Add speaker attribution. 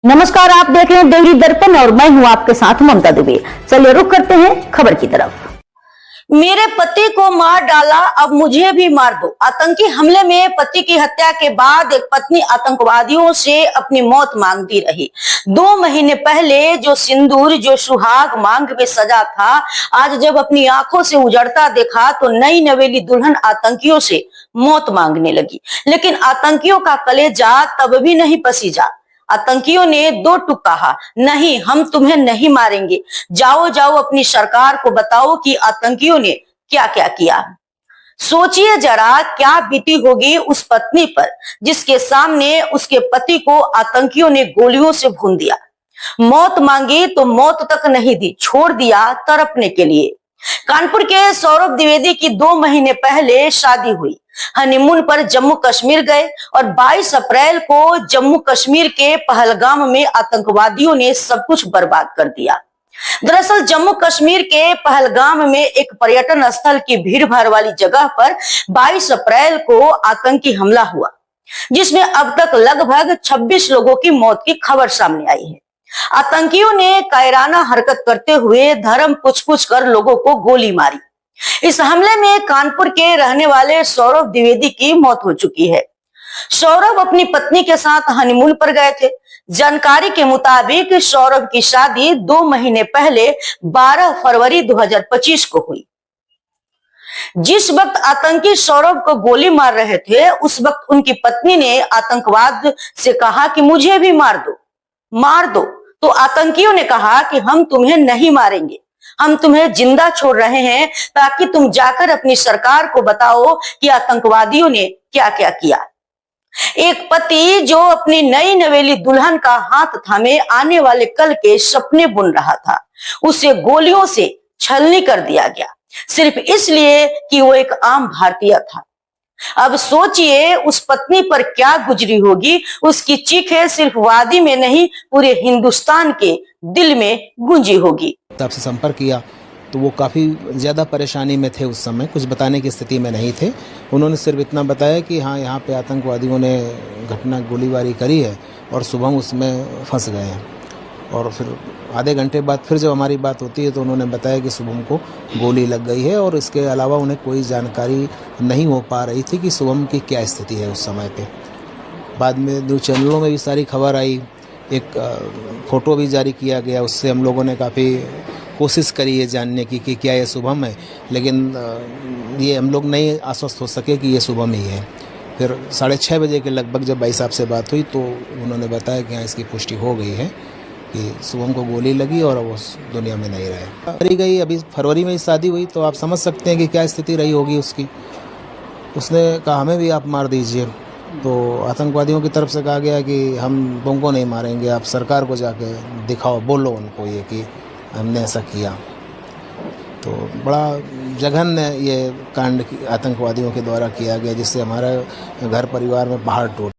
Speaker 1: नमस्कार, आप देख रहे हैं देवरी दर्पण और मैं हूं आपके साथ ममता दुबे। चलिए रुक करते हैं खबर की तरफ।
Speaker 2: मेरे पति को मार डाला, अब मुझे भी मार दो। आतंकी हमले में पति की हत्या के बाद एक पत्नी आतंकवादियों से अपनी मौत मांगती रही। 2 महीने पहले जो सिंदूर, जो सुहाग मांग में सजा था, आज जब अपनी आंखों से उजड़ता देखा तो नई नवेली दुल्हन आतंकियों से मौत मांगने लगी। लेकिन आतंकियों का कलेजा तब भी नहीं पसीजा। आतंकियों ने 2 टूक कहा, नहीं, हम तुम्हें नहीं मारेंगे। जाओ जाओ अपनी सरकार को बताओ कि आतंकियों ने क्या क्या किया। सोचिए जरा क्या बीती होगी उस पत्नी पर जिसके सामने उसके पति को आतंकियों ने गोलियों से भून दिया। मौत मांगी तो मौत तक नहीं दी, छोड़ दिया तड़पने के लिए। कानपुर के सौरभ द्विवेदी की 2 महीने पहले शादी हुई। हनीमून पर जम्मू कश्मीर गए और 22 अप्रैल को जम्मू कश्मीर के पहलगाम में आतंकवादियों ने सब कुछ बर्बाद कर दिया। दरअसल जम्मू कश्मीर के पहलगाम में एक पर्यटन स्थल की भीड़ भाड़ वाली जगह पर 22 अप्रैल को आतंकी हमला हुआ, जिसमें अब तक लगभग 26 लोगों की मौत की खबर सामने आई है। आतंकियों ने कायराना हरकत करते हुए धर्म पूछ कर लोगों को गोली मारी। इस हमले में कानपुर के रहने वाले सौरभ द्विवेदी की मौत हो चुकी है। सौरभ अपनी पत्नी के साथ हनीमून पर गए थे। जानकारी के मुताबिक सौरभ की शादी 2 महीने पहले 12 फरवरी 2025 को हुई। जिस वक्त आतंकी सौरभ को गोली मार रहे थे, उस वक्त उनकी पत्नी ने आतंकवाद से कहा कि मुझे भी मार दो, मार दो। तो आतंकियों ने कहा कि हम तुम्हें नहीं मारेंगे, हम तुम्हें जिंदा छोड़ रहे हैं ताकि तुम जाकर अपनी सरकार को बताओ कि आतंकवादियों ने क्या क्या किया। एक पति जो अपनी नई नवेली दुल्हन का हाथ थामे आने वाले कल के सपने बुन रहा था, उसे गोलियों से छलनी कर दिया गया, सिर्फ इसलिए कि वो एक आम भारतीय था। अब सोचिए उस पत्नी पर क्या गुजरी होगी। उसकी चीखें सिर्फ वादी में नहीं, पूरे हिंदुस्तान के दिल में गूंजी होगी।
Speaker 3: आपसे संपर्क किया तो वो काफ़ी ज़्यादा परेशानी में थे, उस समय कुछ बताने की स्थिति में नहीं थे। उन्होंने सिर्फ इतना बताया कि हाँ, यहाँ पे आतंकवादियों ने गोलीबारी करी है और सुबह हम उसमें फंस गए हैं। और फिर आधे घंटे बाद फिर जब हमारी बात होती है तो उन्होंने बताया कि शुभम को गोली लग गई है और इसके अलावा उन्हें कोई जानकारी नहीं हो पा रही थी कि शुभम की क्या स्थिति है उस समय पे। बाद में न्यूज़ चैनलों में भी सारी खबर आई, एक फ़ोटो भी जारी किया गया, उससे हम लोगों ने काफ़ी कोशिश करी है जानने की कि क्या ये शुभम है, लेकिन ये हम लोग नहीं आश्वस्त हो सके कि ये शुभम ही है। फिर 6:30 बजे के लगभग जब भाई साहब से बात हुई तो उन्होंने बताया कि हाँ, इसकी पुष्टि हो गई है कि शुभम को गोली लगी और वो उस दुनिया में नहीं रहे। मरी गई, अभी फरवरी में ही शादी हुई, तो आप समझ सकते हैं कि क्या स्थिति रही होगी उसकी। उसने कहा हमें भी आप मार दीजिए, तो आतंकवादियों की तरफ से कहा गया कि हम तुमको नहीं मारेंगे, आप सरकार को जाके दिखाओ, बोलो उनको ये कि हमने ऐसा किया। तो बड़ा जघन्य ये कांड आतंकवादियों के द्वारा किया गया, जिससे हमारा घर परिवार में पहाड़ टूट